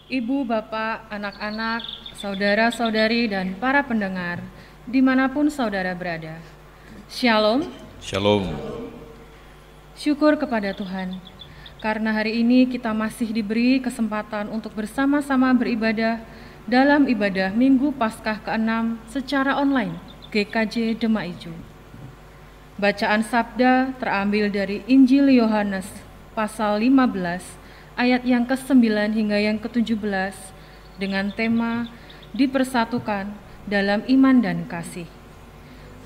Ibu, Bapak, anak-anak, saudara-saudari, dan para pendengar, dimanapun saudara berada. Shalom. Shalom. Syukur kepada Tuhan, karena hari ini kita masih diberi kesempatan untuk bersama-sama beribadah dalam ibadah Minggu Paskah ke-6 secara online, GKJ Demak Ijo. Bacaan sabda terambil dari Injil Yohanes, pasal 15, ayat yang ke-9 hingga yang ke-17 dengan tema dipersatukan dalam iman dan kasih.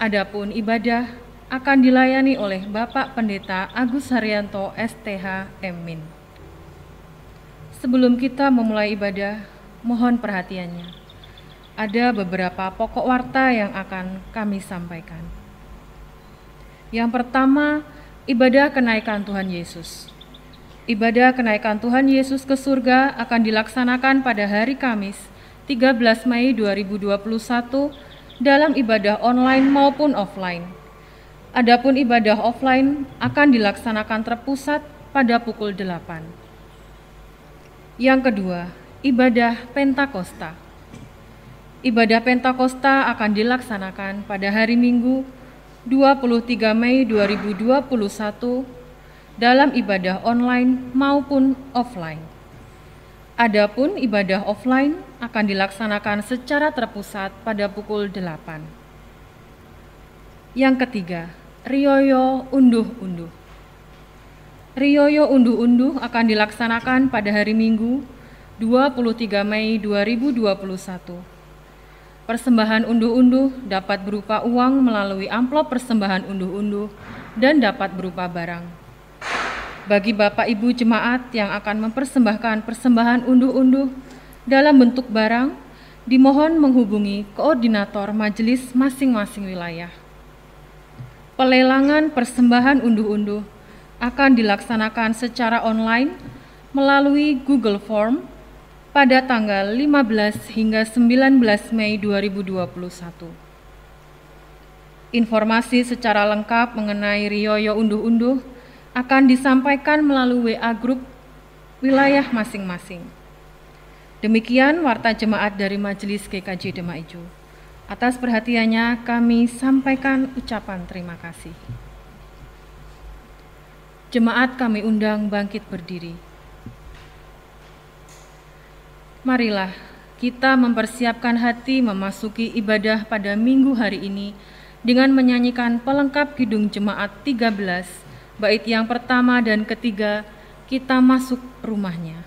Adapun ibadah akan dilayani oleh Bapak Pendeta Agus Haryanto STH Min. Sebelum kita memulai ibadah, mohon perhatiannya. Ada beberapa pokok warta yang akan kami sampaikan. Yang pertama, ibadah kenaikan Tuhan Yesus. Ibadah kenaikan Tuhan Yesus ke surga akan dilaksanakan pada hari Kamis, 13 Mei 2021 dalam ibadah online maupun offline. Adapun ibadah offline akan dilaksanakan terpusat pada pukul 8. Yang kedua, ibadah Pentakosta. Ibadah Pentakosta akan dilaksanakan pada hari Minggu, 23 Mei 2021 dalam ibadah online maupun offline. Adapun ibadah offline akan dilaksanakan secara terpusat pada pukul 8. Yang ketiga, Rioyo Unduh-Unduh. Rioyo Unduh-Unduh akan dilaksanakan pada hari Minggu, 23 Mei 2021. Persembahan unduh-unduh dapat berupa uang melalui amplop persembahan unduh-unduh dan dapat berupa barang. Bagi Bapak Ibu jemaat yang akan mempersembahkan persembahan unduh-unduh dalam bentuk barang, dimohon menghubungi koordinator majelis masing-masing wilayah. Pelelangan persembahan unduh-unduh akan dilaksanakan secara online melalui Google Form pada tanggal 15 hingga 19 Mei 2021. Informasi secara lengkap mengenai Rioyo Unduh-Unduh akan disampaikan melalui WA Group wilayah masing-masing. Demikian warta jemaat dari Majelis GKJ Demak Ijo. Atas perhatiannya kami sampaikan ucapan terima kasih. Jemaat kami undang bangkit berdiri. Marilah kita mempersiapkan hati memasuki ibadah pada minggu hari ini dengan menyanyikan pelengkap Kidung Jemaat 13, bait yang pertama dan ketiga, kita masuk rumahnya.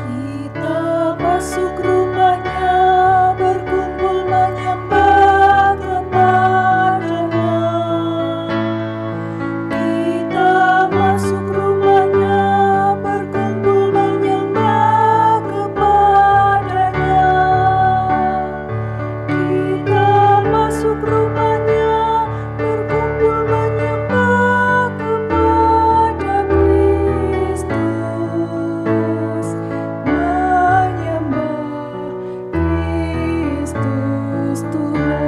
Kita masuk rumahnya, berkumpul menyembah kepadanya. Kita masuk rumahnya, berkumpul menyembah kepadanya. Kita masuk rumahnya, berkumpul menyembah kepada Kristus. Kristus Tuhan.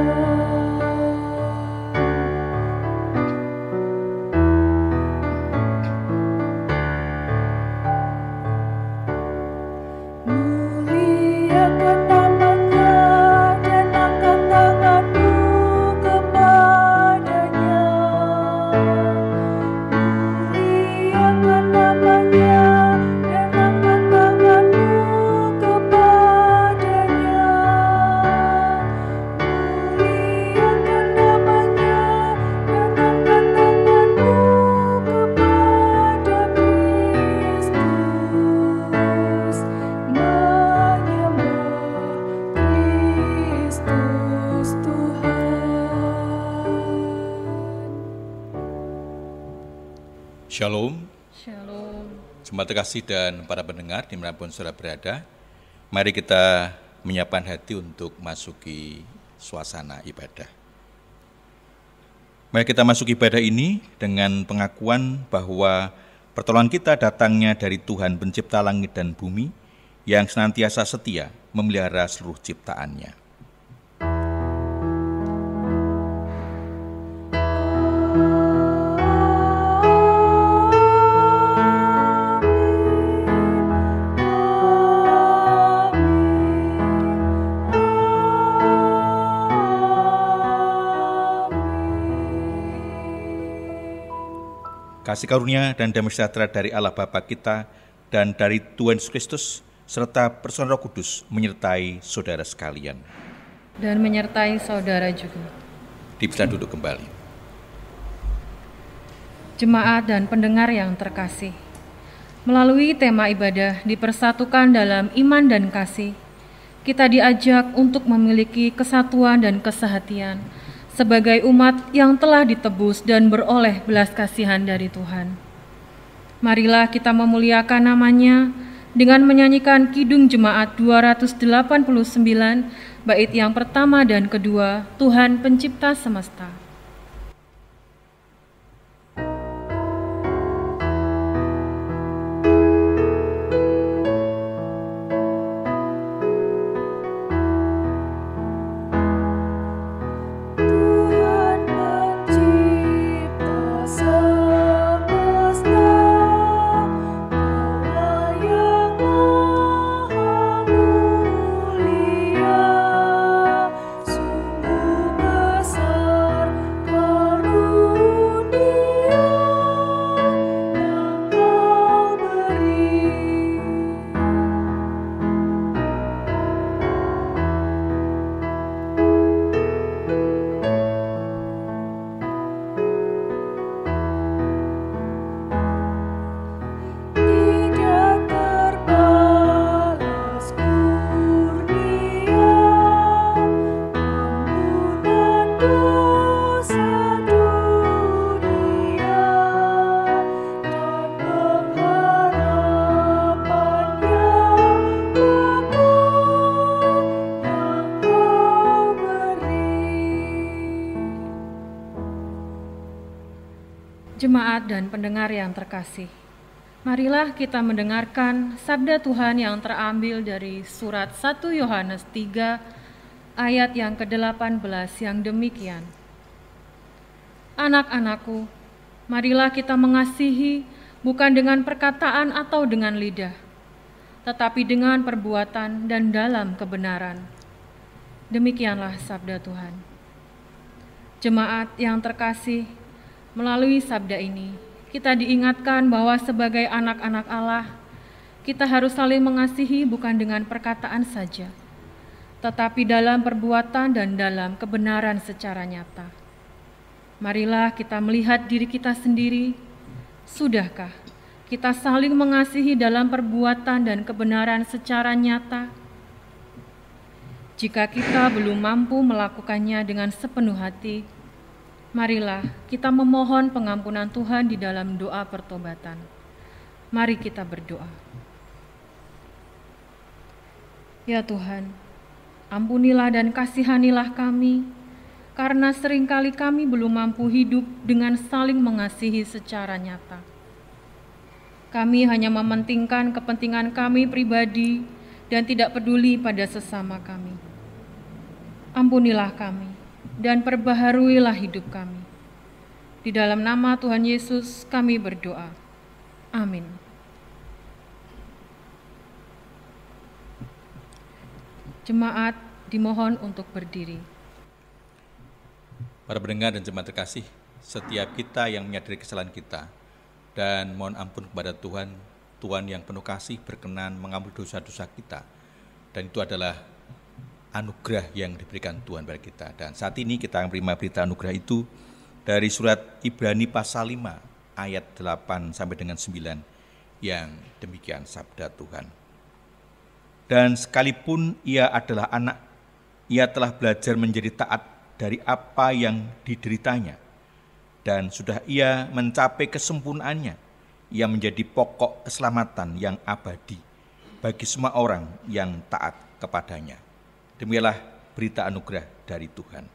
Muliakan namanya dan angkat tanganmu kepadanya. Muliakan namanya dan angkat tanganmu kepadanya. Muliakan namanya dan angkat tanganmu kepada Kristus. Menyembah Kristus Tuhan. Shalom. Shalom. Jemaat terkasih dan para pendengar dimanapun saudara berada, mari kita menyiapkan hati untuk masuki suasana ibadah. Mari kita masuk ibadah ini dengan pengakuan bahwa pertolongan kita datangnya dari Tuhan pencipta langit dan bumi yang senantiasa setia memelihara seluruh ciptaannya. Kasih karunia dan damai sejahtera dari Allah Bapa kita dan dari Tuhan Yesus Kristus serta persekutuan Roh Kudus menyertai saudara sekalian. Dan menyertai saudara juga. Dipersilakan duduk kembali. Jemaat dan pendengar yang terkasih, melalui tema ibadah dipersatukan dalam iman dan kasih, kita diajak untuk memiliki kesatuan dan kesehatian sebagai umat yang telah ditebus dan beroleh belas kasihan dari Tuhan. Marilah kita memuliakan namanya dengan menyanyikan Kidung Jemaat 289, bait yang pertama dan kedua, Tuhan Pencipta Semesta. Tuhan pencipta semesta, Allah yang maha mulia, sungguh besar karunia yang Kau beri. Tidak terbalas kurnia, ampunan dosa dunia, dan pengharapan yang kokoh yang Kau beri. Jemaat dan pendengar yang terkasih, marilah kita mendengarkan sabda Tuhan yang terambil dari surat 1 Yohanes 3 ayat yang ke-18 yang demikian. Anak-anakku, marilah kita mengasihi bukan dengan perkataan atau dengan lidah, tetapi dengan perbuatan dan dalam kebenaran. Demikianlah sabda Tuhan. Jemaat yang terkasih, melalui sabda ini, kita diingatkan bahwa sebagai anak-anak Allah, kita harus saling mengasihi bukan dengan perkataan saja, tetapi dalam perbuatan dan dalam kebenaran secara nyata. Marilah kita melihat diri kita sendiri, sudahkah kita saling mengasihi dalam perbuatan dan kebenaran secara nyata? Jika kita belum mampu melakukannya dengan sepenuh hati, marilah kita memohon pengampunan Tuhan di dalam doa pertobatan. Mari kita berdoa. Ya Tuhan, ampunilah dan kasihanilah kami, karena seringkali kami belum mampu hidup dengan saling mengasihi secara nyata. Kami hanya mementingkan kepentingan kami pribadi dan tidak peduli pada sesama kami. Ampunilah kami dan perbaharuilah hidup kami. Di dalam nama Tuhan Yesus kami berdoa. Amin. Jemaat dimohon untuk berdiri. Para pendengar dan jemaat terkasih, setiap kita yang menyadari kesalahan kita dan mohon ampun kepada Tuhan, Tuhan yang penuh kasih berkenan mengampuni dosa-dosa kita. Dan itu adalah anugerah yang diberikan Tuhan kepada kita. Dan saat ini kita akan menerima berita anugerah itu dari surat Ibrani pasal 5 ayat 8 sampai dengan 9 yang demikian sabda Tuhan. Dan sekalipun ia adalah anak, ia telah belajar menjadi taat dari apa yang dideritanya. Dan sudah ia mencapai kesempurnaannya, ia menjadi pokok keselamatan yang abadi bagi semua orang yang taat kepadanya. Demikianlah berita anugerah dari Tuhan.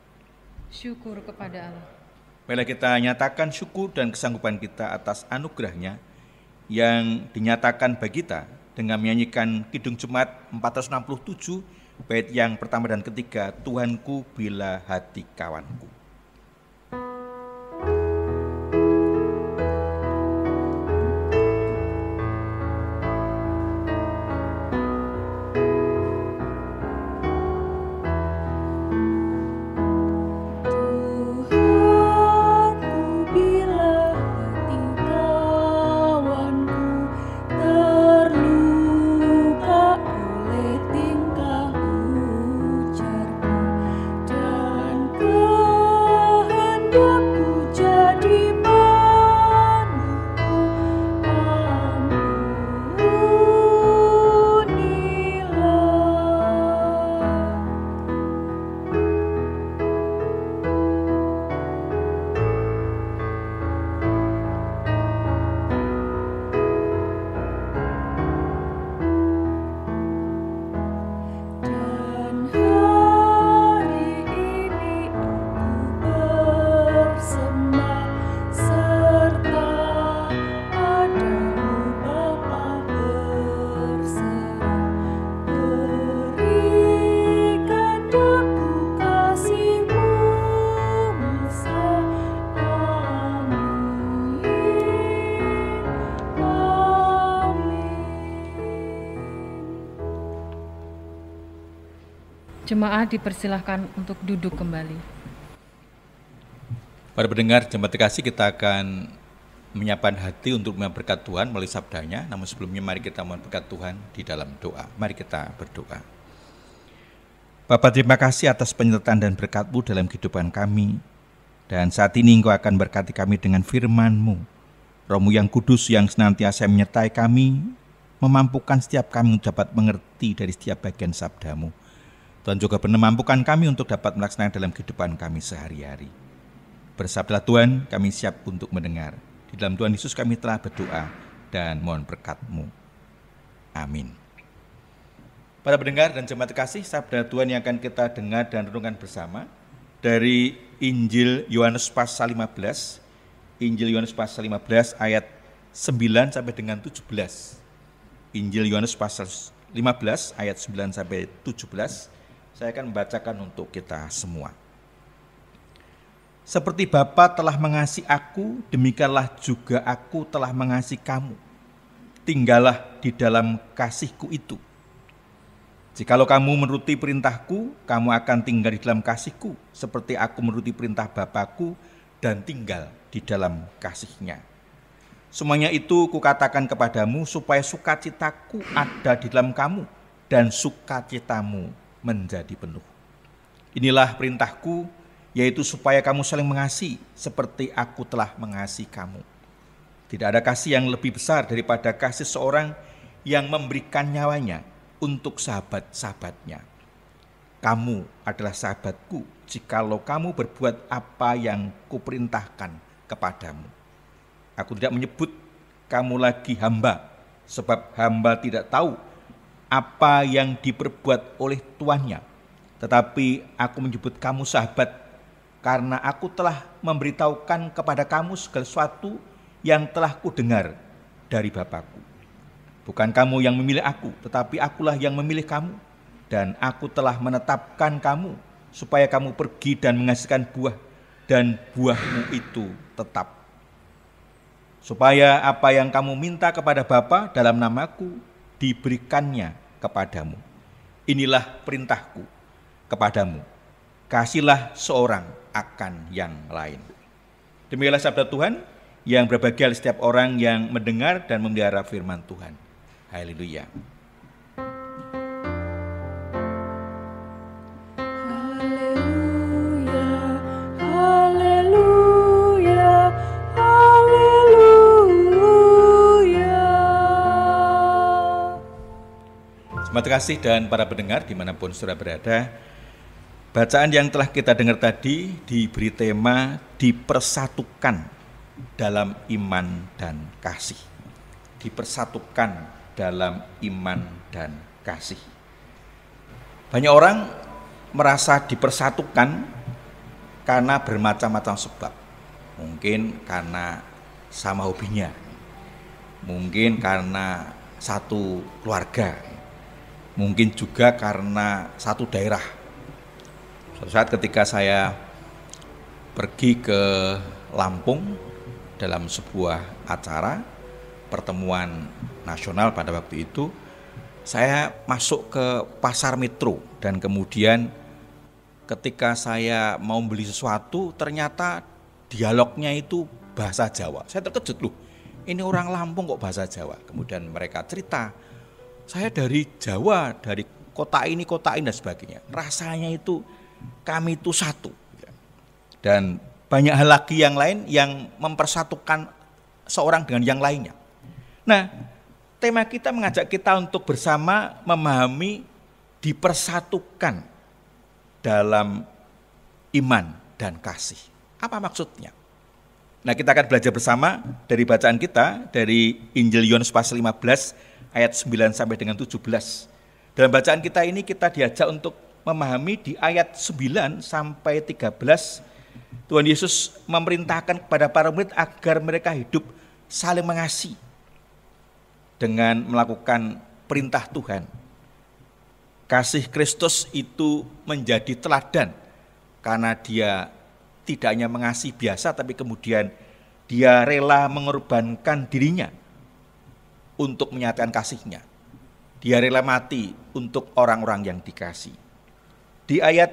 Syukur kepada Allah. Marilah kita nyatakan syukur dan kesanggupan kita atas anugerahnya yang dinyatakan bagi kita dengan menyanyikan Kidung Jemaat 467, bait yang pertama dan ketiga, Tuhanku bila hati kawanku. Tuhanku bila hati Jemaat dipersilahkan untuk duduk kembali. Para pendengar jemaat kasih, kita akan menyiapkan hati untuk menerima berkat Tuhan melalui sabdanya. Namun sebelumnya mari kita mohon berkat Tuhan di dalam doa. Mari kita berdoa. Bapa, terima kasih atas penyertaan dan berkat-Mu dalam kehidupan kami. Dan saat ini Engkau akan berkati kami dengan firman-Mu. Roh-Mu yang kudus yang senantiasa menyertai kami, memampukan setiap kami untuk dapat mengerti dari setiap bagian sabda-Mu. Tuhan juga memampukan kami untuk dapat melaksanakan dalam kehidupan kami sehari-hari. Bersabdalah Tuhan, kami siap untuk mendengar. Di dalam Tuhan Yesus kami telah berdoa dan mohon berkat-Mu. Amin. Para pendengar dan jemaat kasih, sabda Tuhan yang akan kita dengar dan renungkan bersama dari Injil Yohanes pasal 15. Injil Yohanes pasal 15 ayat 9 sampai dengan 17. Injil Yohanes pasal 15 ayat 9 sampai 17. Saya akan membacakan untuk kita semua. Seperti Bapa telah mengasihi aku, demikianlah juga aku telah mengasihi kamu. Tinggallah di dalam kasih-Ku itu. Jikalau kamu menuruti perintah-Ku, kamu akan tinggal di dalam kasih-Ku, seperti aku menuruti perintah Bapa-Ku dan tinggal di dalam kasih-Nya. Semuanya itu kukatakan kepadamu supaya sukacitaku ada di dalam kamu dan sukacitamu menjadi penuh. Inilah perintahku, yaitu supaya kamu saling mengasihi seperti aku telah mengasihi kamu. Tidak ada kasih yang lebih besar daripada kasih seorang yang memberikan nyawanya untuk sahabat-sahabatnya. Kamu adalah sahabatku jikalau kamu berbuat apa yang kuperintahkan kepadamu. Aku tidak menyebut kamu lagi hamba, sebab hamba tidak tahu apa yang diperbuat oleh tuannya. Tetapi aku menyebut kamu sahabat, karena aku telah memberitahukan kepada kamu segala sesuatu yang telah kudengar dari Bapa-Ku. Bukan kamu yang memilih aku, tetapi akulah yang memilih kamu. Dan aku telah menetapkan kamu, supaya kamu pergi dan menghasilkan buah, dan buahmu itu tetap. Supaya apa yang kamu minta kepada Bapa dalam namaku, diberikannya kepadamu. Inilah perintahku kepadamu, kasihlah seorang akan yang lain. Demikianlah sabda Tuhan yang berbahagia setiap orang yang mendengar dan memelihara firman Tuhan. Haleluya. Haleluya, haleluya, haleluya. Terima kasih dan para pendengar dimanapun saudara berada. Bacaan yang telah kita dengar tadi diberi tema dipersatukan dalam iman dan kasih. Dipersatukan dalam iman dan kasih. Banyak orang merasa dipersatukan karena bermacam-macam sebab. Mungkin karena sama hobinya, mungkin karena satu keluarga, mungkin juga karena satu daerah. Suatu saat ketika saya pergi ke Lampung dalam sebuah acara pertemuan nasional pada waktu itu, saya masuk ke pasar Metro dan kemudian ketika saya mau beli sesuatu ternyata dialognya itu bahasa Jawa. Saya terkejut, loh, ini orang Lampung kok bahasa Jawa. Kemudian mereka cerita, saya dari Jawa, dari kota ini dan sebagainya. Rasanya itu kami itu satu. Dan banyak hal lagi yang lain yang mempersatukan seorang dengan yang lainnya. Nah, tema kita mengajak kita untuk bersama memahami dipersatukan dalam iman dan kasih. Apa maksudnya? Nah, kita akan belajar bersama dari bacaan kita dari Injil Yohanes pasal 15 ayat 9 sampai dengan 17. Dalam bacaan kita ini kita diajak untuk memahami di ayat 9 sampai 13. Tuhan Yesus memerintahkan kepada para murid agar mereka hidup saling mengasihi dengan melakukan perintah Tuhan. Kasih Kristus itu menjadi teladan karena dia tidak hanya mengasihi biasa, tapi kemudian dia rela mengorbankan dirinya untuk menyatakan kasihnya. Dia rela mati untuk orang-orang yang dikasihi. di ayat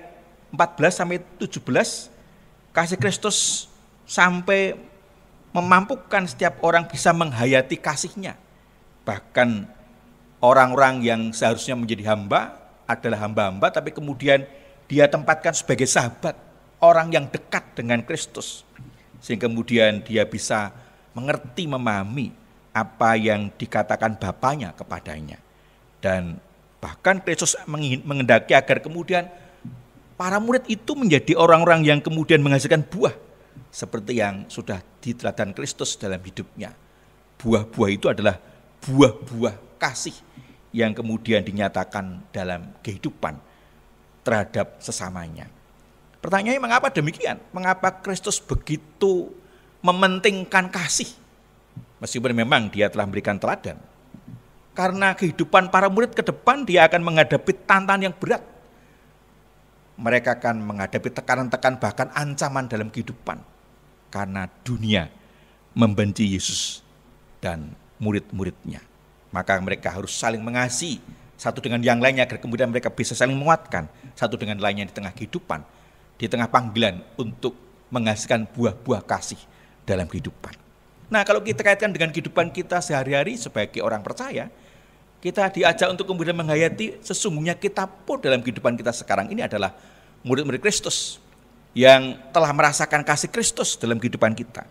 14 sampai 17, kasih Kristus sampai memampukan setiap orang bisa menghayati kasih-Nya. Bahkan orang-orang yang seharusnya menjadi hamba adalah hamba-hamba, tapi kemudian Dia tempatkan sebagai sahabat, orang yang dekat dengan Kristus. Sehingga kemudian dia bisa mengerti, memahami apa yang dikatakan Bapanya kepadanya. Dan bahkan Kristus menghendaki agar kemudian para murid itu menjadi orang-orang yang kemudian menghasilkan buah. Seperti yang sudah diteladan Kristus dalam hidupnya. Buah-buah itu adalah buah-buah kasih yang kemudian dinyatakan dalam kehidupan terhadap sesamanya. Pertanyaannya, mengapa demikian? Mengapa Kristus begitu mementingkan kasih? Meskipun memang Dia telah memberikan teladan. Karena kehidupan para murid ke depan dia akan menghadapi tantangan yang berat. Mereka akan menghadapi tekanan-tekanan bahkan ancaman dalam kehidupan. Karena dunia membenci Yesus dan murid-muridnya. Maka mereka harus saling mengasihi satu dengan yang lainnya agar kemudian mereka bisa saling menguatkan satu dengan lainnya di tengah kehidupan, di tengah panggilan untuk menghasilkan buah-buah kasih dalam kehidupan. Nah, kalau kita kaitkan dengan kehidupan kita sehari-hari sebagai orang percaya, kita diajak untuk kemudian menghayati sesungguhnya kita pun dalam kehidupan kita sekarang ini adalah murid-murid Kristus yang telah merasakan kasih Kristus dalam kehidupan kita.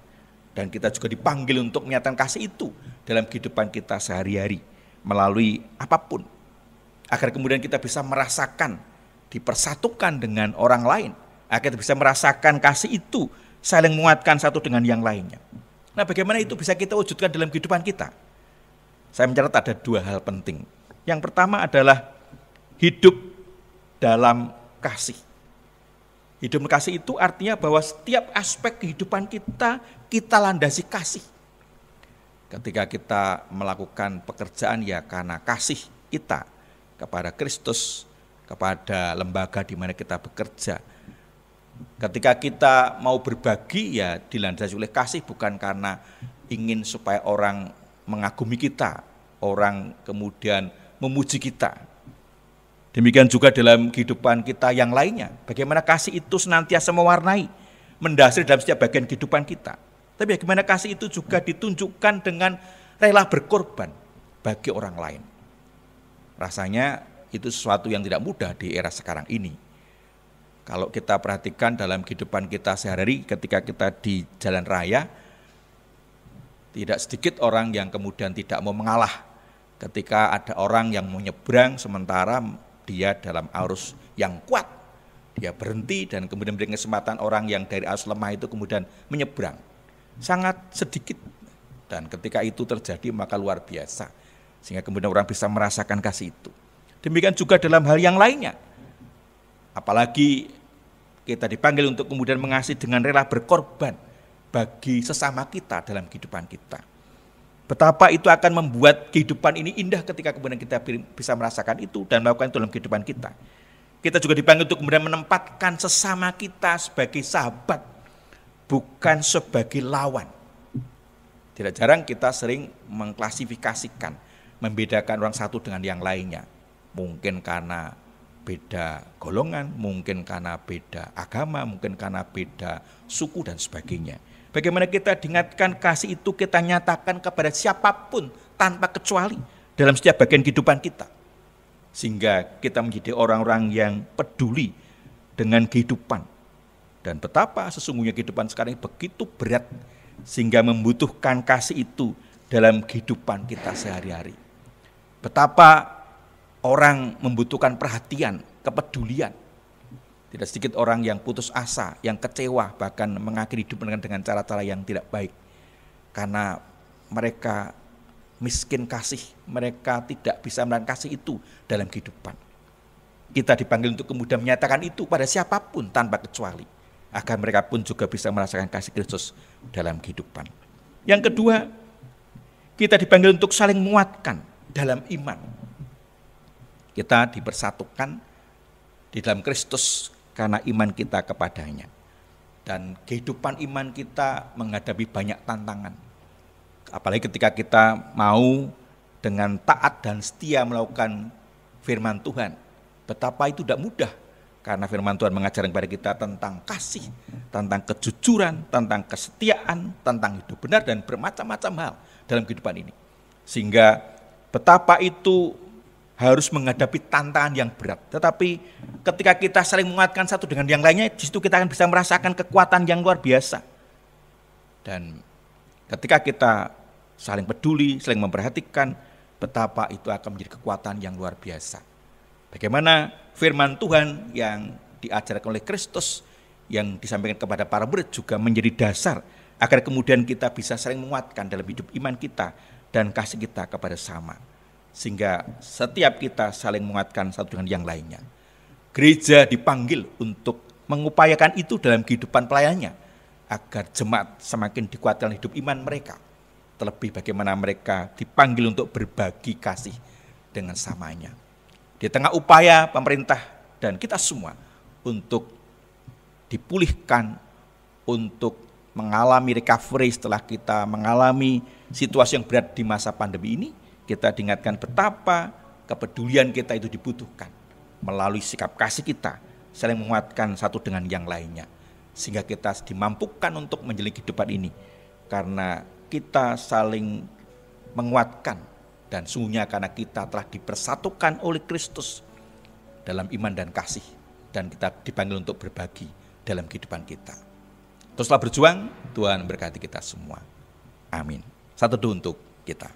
Dan kita juga dipanggil untuk menyatakan kasih itu dalam kehidupan kita sehari-hari melalui apapun. Agar kemudian kita bisa merasakan, dipersatukan dengan orang lain. Agar kita bisa merasakan kasih itu, saling menguatkan satu dengan yang lainnya. Nah, bagaimana itu bisa kita wujudkan dalam kehidupan kita? Saya mencatat ada dua hal penting. Yang pertama adalah hidup dalam kasih. Hidup dalam kasih itu artinya bahwa setiap aspek kehidupan kita landasi kasih. Ketika kita melakukan pekerjaan ya karena kasih kita kepada Kristus, kepada lembaga di mana kita bekerja. Ketika kita mau berbagi ya dilandasi oleh kasih, bukan karena ingin supaya orang mengagumi kita, orang kemudian memuji kita. Demikian juga dalam kehidupan kita yang lainnya. Bagaimana kasih itu senantiasa mewarnai, mendasari dalam setiap bagian kehidupan kita. Tapi bagaimana kasih itu juga ditunjukkan dengan rela berkorban bagi orang lain. Rasanya itu sesuatu yang tidak mudah di era sekarang ini. Kalau kita perhatikan dalam kehidupan kita sehari-hari ketika kita di jalan raya, tidak sedikit orang yang kemudian tidak mau mengalah ketika ada orang yang mau nyebrang sementara dia dalam arus yang kuat. Dia berhenti dan kemudian beri kesempatan orang yang dari arus lemah itu kemudian menyebrang. Sangat sedikit. Dan ketika itu terjadi maka luar biasa. Sehingga kemudian orang bisa merasakan kasih itu. Demikian juga dalam hal yang lainnya. Apalagi kita dipanggil untuk kemudian mengasihi dengan rela berkorban bagi sesama kita dalam kehidupan kita. Betapa itu akan membuat kehidupan ini indah ketika kemudian kita bisa merasakan itu dan melakukan itu dalam kehidupan kita. Kita juga dipanggil untuk kemudian menempatkan sesama kita sebagai sahabat, bukan sebagai lawan. Tidak jarang kita sering mengklasifikasikan, membedakan orang satu dengan yang lainnya. Mungkin karena beda golongan, mungkin karena beda agama, mungkin karena beda suku dan sebagainya. Bagaimana kita diingatkan kasih itu kita nyatakan kepada siapapun tanpa kecuali dalam setiap bagian kehidupan kita. Sehingga kita menjadi orang-orang yang peduli dengan kehidupan. Dan betapa sesungguhnya kehidupan sekarang ini begitu berat sehingga membutuhkan kasih itu dalam kehidupan kita sehari-hari. Betapa orang membutuhkan perhatian, kepedulian. Tidak sedikit orang yang putus asa, yang kecewa, bahkan mengakhiri hidup dengan cara-cara yang tidak baik. Karena mereka miskin kasih, mereka tidak bisa melakukan kasih itu dalam kehidupan. Kita dipanggil untuk kemudian menyatakan itu pada siapapun tanpa kecuali. Agar mereka pun juga bisa merasakan kasih Kristus dalam kehidupan. Yang kedua, kita dipanggil untuk saling menguatkan dalam iman. Kita dipersatukan di dalam Kristus karena iman kita kepadanya. Dan kehidupan iman kita menghadapi banyak tantangan. Apalagi ketika kita mau dengan taat dan setia melakukan firman Tuhan. Betapa itu tidak mudah Karena firman Tuhan mengajarkan kepada kita tentang kasih, tentang kejujuran, tentang kesetiaan, tentang hidup benar dan bermacam-macam hal dalam kehidupan ini. Sehingga betapa itu harus menghadapi tantangan yang berat. Tetapi ketika kita saling menguatkan satu dengan yang lainnya, di situ kita akan bisa merasakan kekuatan yang luar biasa. Dan ketika kita saling peduli, saling memperhatikan, betapa itu akan menjadi kekuatan yang luar biasa. Bagaimana firman Tuhan yang diajarkan oleh Kristus, yang disampaikan kepada para murid juga menjadi dasar agar kemudian kita bisa saling menguatkan dalam hidup iman kita dan kasih kita kepada sama. Sehingga setiap kita saling menguatkan satu dengan yang lainnya. Gereja dipanggil untuk mengupayakan itu dalam kehidupan pelayannya, agar jemaat semakin dikuatkan hidup iman mereka. Terlebih bagaimana mereka dipanggil untuk berbagi kasih dengan samanya. Di tengah upaya pemerintah dan kita semua untuk dipulihkan, untuk mengalami recovery setelah kita mengalami situasi yang berat di masa pandemi ini, kita diingatkan betapa kepedulian kita itu dibutuhkan melalui sikap kasih kita, saling menguatkan satu dengan yang lainnya, sehingga kita dimampukan untuk menjalani kehidupan ini karena kita saling menguatkan. Dan sungguhnya karena kita telah dipersatukan oleh Kristus dalam iman dan kasih, dan kita dipanggil untuk berbagi dalam kehidupan kita. Teruslah berjuang, Tuhan berkati kita semua. Amin. Satu doa untuk kita.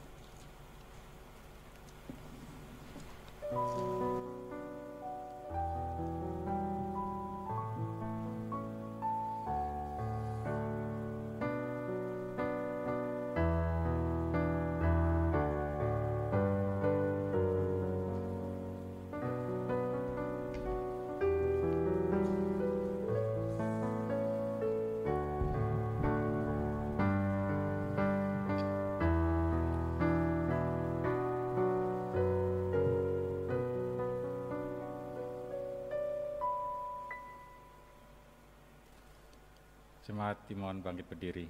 Jemaat dimohon bangkit berdiri.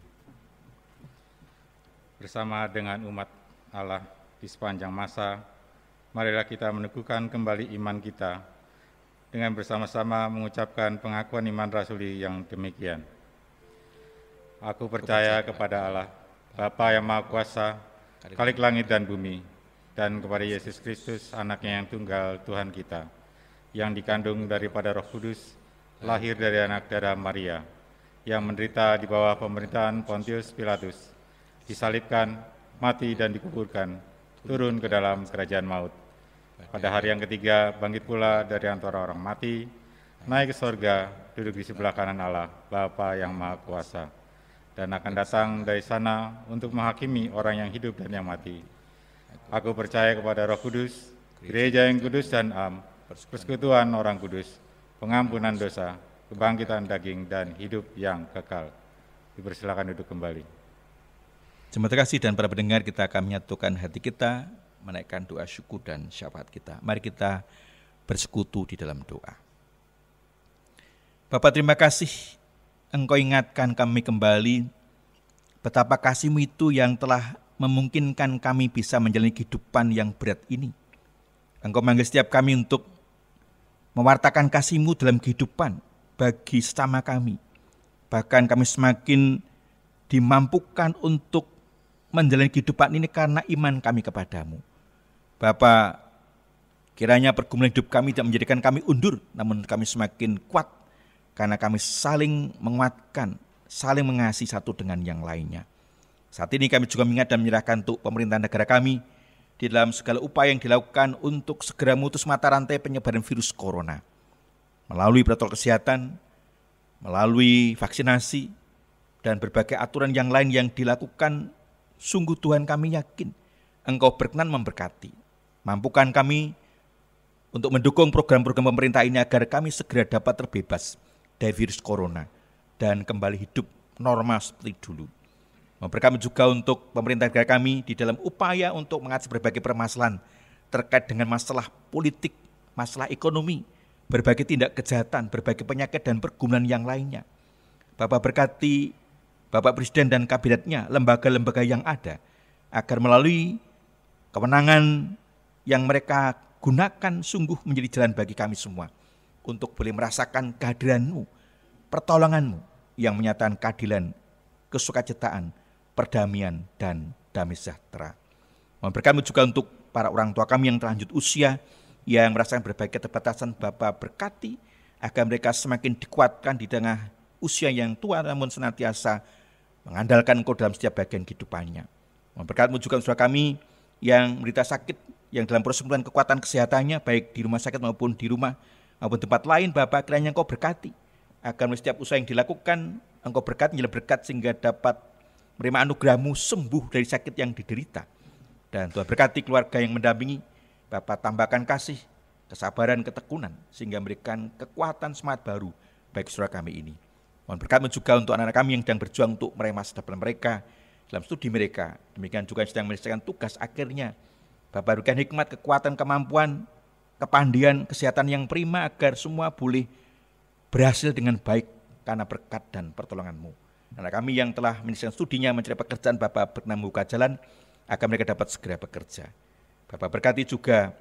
Bersama dengan umat Allah di sepanjang masa, marilah kita meneguhkan kembali iman kita dengan bersama-sama mengucapkan pengakuan iman rasuli yang demikian. Aku percaya kepada Allah, Bapa yang Maha Kuasa, Khalik langit dan bumi, dan kepada Yesus Kristus, anaknya yang tunggal Tuhan kita, yang dikandung daripada Roh Kudus, lahir dari anak darah Maria, yang menderita di bawah pemerintahan Pontius Pilatus, disalibkan, mati dan dikuburkan, turun ke dalam kerajaan maut. Pada hari yang ketiga, bangkit pula dari antara orang mati, naik ke sorga, duduk di sebelah kanan Allah, Bapa yang Maha Kuasa, dan akan datang dari sana untuk menghakimi orang yang hidup dan yang mati. Aku percaya kepada Roh Kudus, gereja yang kudus dan am, persekutuan orang kudus, pengampunan dosa, kebangkitan daging, dan hidup yang kekal. Dipersilakan duduk kembali. Terima kasih, dan para pendengar, kita akan menyatukan hati kita, menaikkan doa syukur dan syafaat kita. Mari kita bersekutu di dalam doa. Bapa, terima kasih Engkau ingatkan kami kembali betapa kasih-Mu itu yang telah memungkinkan kami bisa menjalani kehidupan yang berat ini. Engkau manggil setiap kami untuk mewartakan kasih-Mu dalam kehidupan bagi sesama kami. Bahkan kami semakin dimampukan untuk menjalani kehidupan ini karena iman kami kepadamu. Bapa, kiranya pergumulan hidup kami tidak menjadikan kami undur, namun kami semakin kuat karena kami saling menguatkan, saling mengasihi satu dengan yang lainnya. Saat ini kami juga mengingat dan menyerahkan untuk pemerintahan negara kami di dalam segala upaya yang dilakukan untuk segera memutus mata rantai penyebaran virus corona. Melalui protokol kesehatan, melalui vaksinasi, dan berbagai aturan yang lain yang dilakukan, sungguh Tuhan kami yakin Engkau berkenan memberkati. Mampukan kami untuk mendukung program-program pemerintah ini agar kami segera dapat terbebas dari virus corona dan kembali hidup normal seperti dulu. Memberkati juga untuk pemerintah negara kami di dalam upaya untuk mengatasi berbagai permasalahan terkait dengan masalah politik, masalah ekonomi, berbagai tindak kejahatan, berbagai penyakit dan pergumulan yang lainnya. Bapak berkati Bapak Presiden dan kabinetnya, lembaga-lembaga yang ada, agar melalui kewenangan yang mereka gunakan sungguh menjadi jalan bagi kami semua. untuk boleh merasakan kehadiran-Mu, pertolongan-Mu yang menyatakan keadilan, kesukacitaan, perdamaian, dan damai sejahtera. Mohon berkat-Mu juga untuk para orang tua kami yang terlanjut usia, yang merasakan berbagai keterbatasan. Bapa, berkati agar mereka semakin dikuatkan di tengah usia yang tua, namun senantiasa mengandalkan Engkau dalam setiap bagian kehidupannya. Mohon berkat-Mu juga untuk saudara kami yang menderita sakit, yang dalam proses pemulihan kekuatan kesehatannya, baik di rumah sakit maupun di rumah maupun tempat lain. Bapa, kiranya Engkau berkati agar setiap usaha yang dilakukan Engkau berkati, menjadi berkat sehingga dapat menerima anugerah-Mu sembuh dari sakit yang diderita. Dan Tuhan berkati keluarga yang mendampingi. Bapa, tambahkan kasih, kesabaran, ketekunan, sehingga memberikan kekuatan semangat baru bagi saudara kami ini. Mohon berkat-Mu juga untuk anak-anak kami yang sedang berjuang untuk meraih masa depan mereka, dalam studi mereka. Demikian juga yang sedang menyelesaikan tugas akhirnya. Bapa, berikan hikmat, kekuatan, kemampuan, kepandian, kesehatan yang prima, agar semua boleh berhasil dengan baik karena berkat dan pertolongan-Mu. Anak kami yang telah menyelesaikan studinya, mencari pekerjaan, Bapa, berkenan membuka jalan agar mereka dapat segera bekerja. Bapa, berkati juga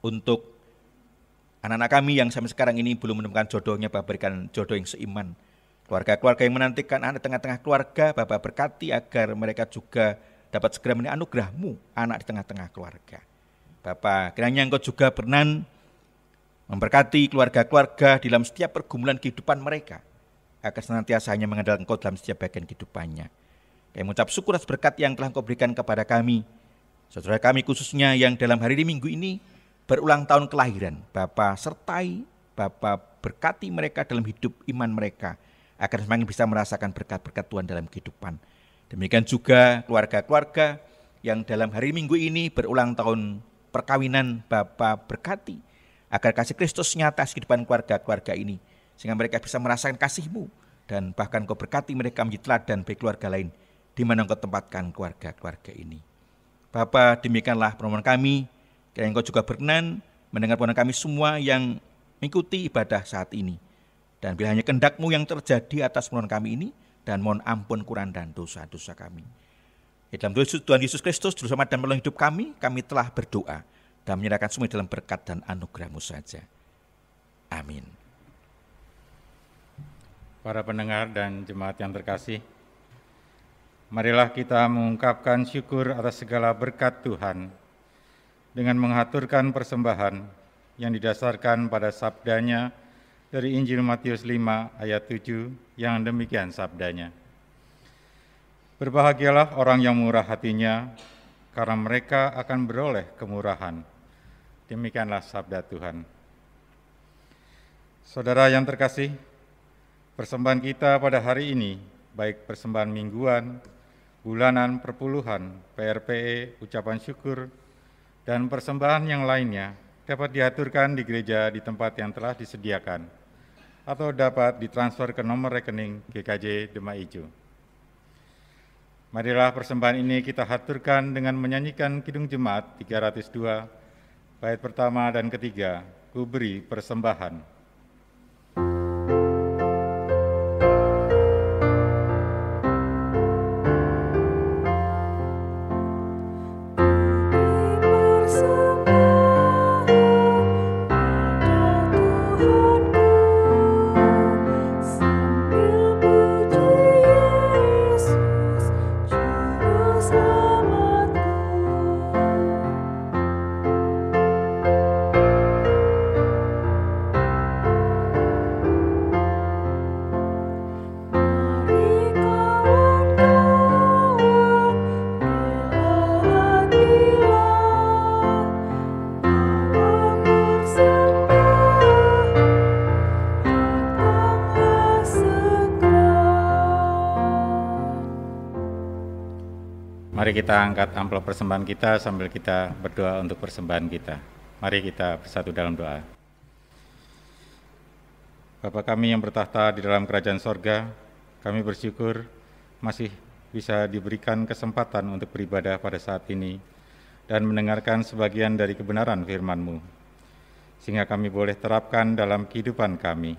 untuk anak-anak kami yang sampai sekarang ini belum menemukan jodohnya. Bapa, berikan jodoh yang seiman. Keluarga-keluarga yang menantikan anak di tengah-tengah keluarga, Bapa, berkati agar mereka juga dapat segera menerima anugerah-Mu, anak di tengah-tengah keluarga. Bapa, kiranya Engkau juga berkenan memberkati keluarga-keluarga dalam setiap pergumulan kehidupan mereka, agar senantiasa hanya mengandalkan Engkau dalam setiap bagian kehidupannya. Kami mengucap syukur atas berkat yang telah Engkau berikan kepada kami, saudara kami khususnya yang dalam hari Minggu ini berulang tahun kelahiran. Bapa, sertai, Bapa, berkati mereka dalam hidup iman mereka, agar semakin bisa merasakan berkat-berkat Tuhan dalam kehidupan. Demikian juga keluarga-keluarga yang dalam hari Minggu ini berulang tahun perkawinan. Bapa, berkati agar kasih Kristus nyata di kehidupan keluarga-keluarga ini, sehingga mereka bisa merasakan kasih-Mu, dan bahkan Kau berkati mereka menjadi teladan bagi keluarga lain di mana Engkau tempatkan keluarga-keluarga ini. Bapa, demikianlah permohonan kami, kiranya Engkau juga berkenan mendengar permohonan kami semua yang mengikuti ibadah saat ini. Dan bila hanya kehendak-Mu yang terjadi atas permohonan kami ini, dan mohon ampun kurang dan dosa-dosa kami. Dalam Tuhan Yesus Kristus, Juru Selamat dan Penolong hidup kami telah berdoa dan menyerahkan semua dalam berkat dan anugerah-Mu saja. Amin. Para pendengar dan jemaat yang terkasih, marilah kita mengungkapkan syukur atas segala berkat Tuhan dengan mengaturkan persembahan yang didasarkan pada sabdanya dari Injil Matius 5 ayat 7 yang demikian sabdanya. Berbahagialah orang yang murah hatinya, karena mereka akan beroleh kemurahan. Demikianlah sabda Tuhan. Saudara yang terkasih, persembahan kita pada hari ini, baik persembahan mingguan, bulanan, perpuluhan, PRPE, ucapan syukur, dan persembahan yang lainnya dapat diaturkan di gereja di tempat yang telah disediakan, atau dapat ditransfer ke nomor rekening GKJ Demak Ijo. Marilah persembahan ini kita haturkan dengan menyanyikan Kidung Jemaat 302, bait pertama dan ketiga, Ku beri persembahan. Mari kita angkat amplop persembahan kita sambil kita berdoa untuk persembahan kita. Mari kita bersatu dalam doa. Bapa kami yang bertahta di dalam kerajaan sorga, kami bersyukur masih bisa diberikan kesempatan untuk beribadah pada saat ini dan mendengarkan sebagian dari kebenaran firman-Mu, sehingga kami boleh terapkan dalam kehidupan kami.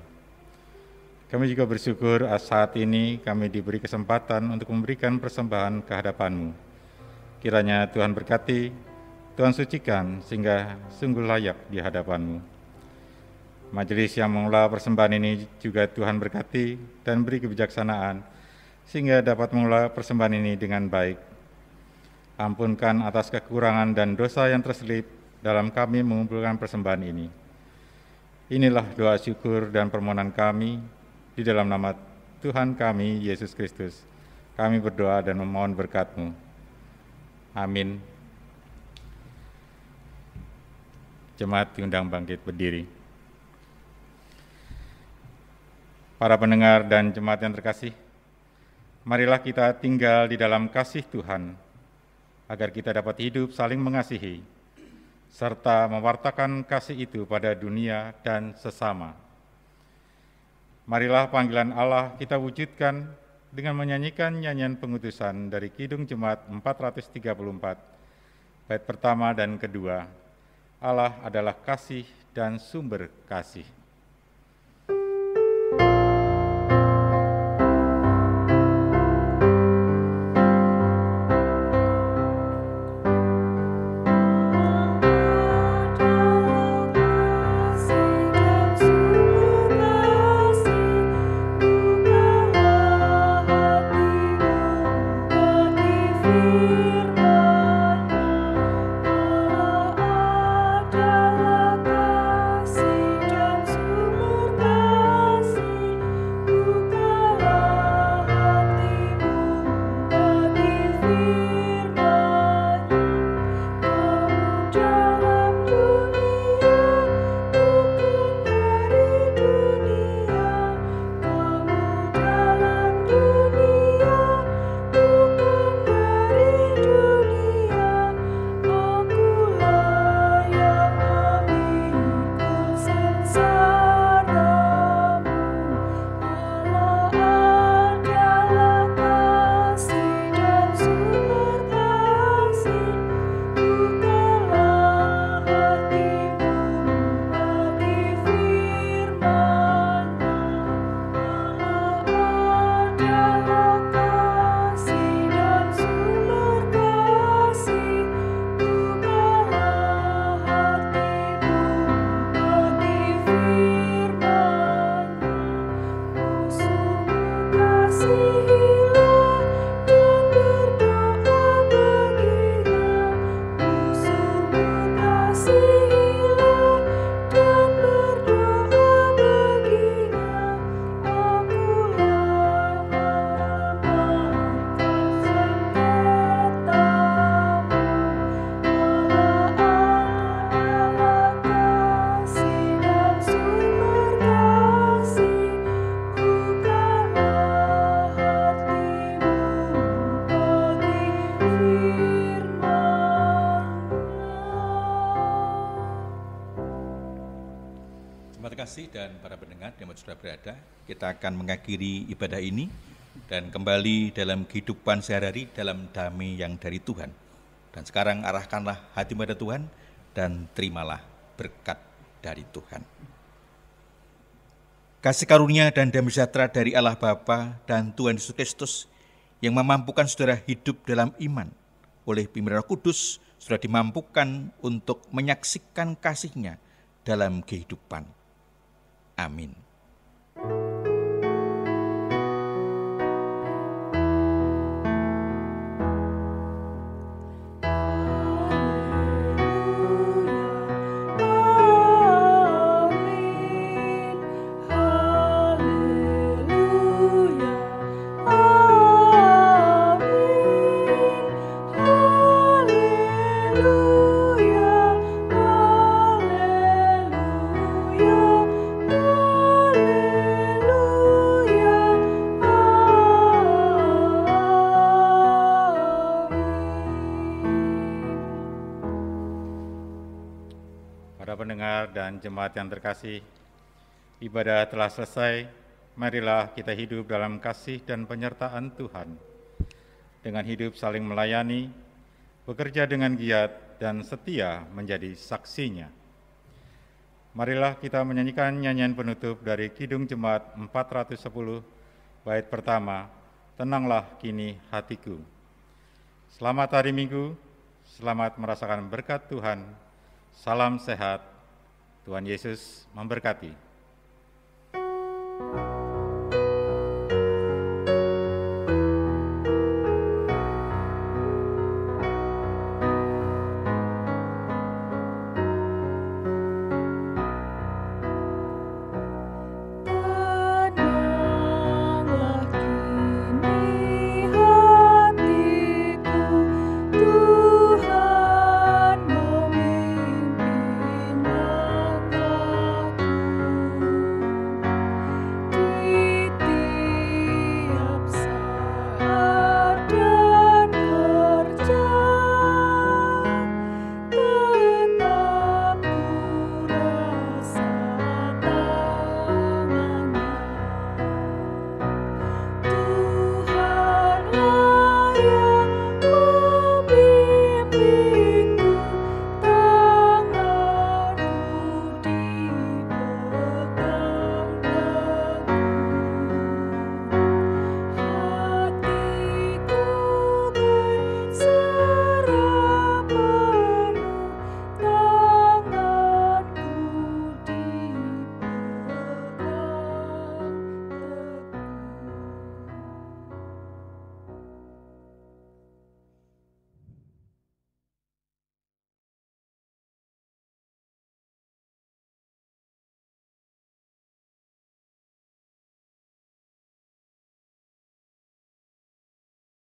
Kami juga bersyukur saat ini kami diberi kesempatan untuk memberikan persembahan ke hadapan-Mu. Kiranya Tuhan berkati, Tuhan sucikan, sehingga sungguh layak di hadapan-Mu. Majelis yang mengelola persembahan ini juga Tuhan berkati dan beri kebijaksanaan, sehingga dapat mengelola persembahan ini dengan baik. Ampunkan atas kekurangan dan dosa yang terselip dalam kami mengumpulkan persembahan ini. Inilah doa syukur dan permohonan kami di dalam nama Tuhan kami, Yesus Kristus. Kami berdoa dan memohon berkat-Mu. Amin. Jemaat diundang bangkit berdiri. Para pendengar dan jemaat yang terkasih, marilah kita tinggal di dalam kasih Tuhan, agar kita dapat hidup saling mengasihi, serta mewartakan kasih itu pada dunia dan sesama. Marilah panggilan Allah kita wujudkan dengan menyanyikan nyanyian pengutusan dari Kidung Jemaat 434, bait pertama dan kedua, Allah adalah kasih dan sumber kasih. Dan para pendengar yang sudah berada, kita akan mengakhiri ibadah ini dan kembali dalam kehidupan sehari-hari dalam damai yang dari Tuhan. Dan sekarang arahkanlah hati pada Tuhan dan terimalah berkat dari Tuhan. Kasih karunia dan damai sejahtera dari Allah Bapa dan Tuhan Yesus Kristus yang memampukan saudara hidup dalam iman oleh pimpinan Roh Kudus sudah dimampukan untuk menyaksikan kasih-Nya dalam kehidupan. Amin. Dan jemaat yang terkasih, ibadah telah selesai. Marilah kita hidup dalam kasih dan penyertaan Tuhan, dengan hidup saling melayani, bekerja dengan giat dan setia menjadi saksinya. Marilah kita menyanyikan nyanyian penutup dari Kidung Jemaat 410, bait pertama, Tenanglah Kini Hatiku. Selamat hari Minggu, selamat merasakan berkat Tuhan, salam sehat, Tuhan Yesus memberkati.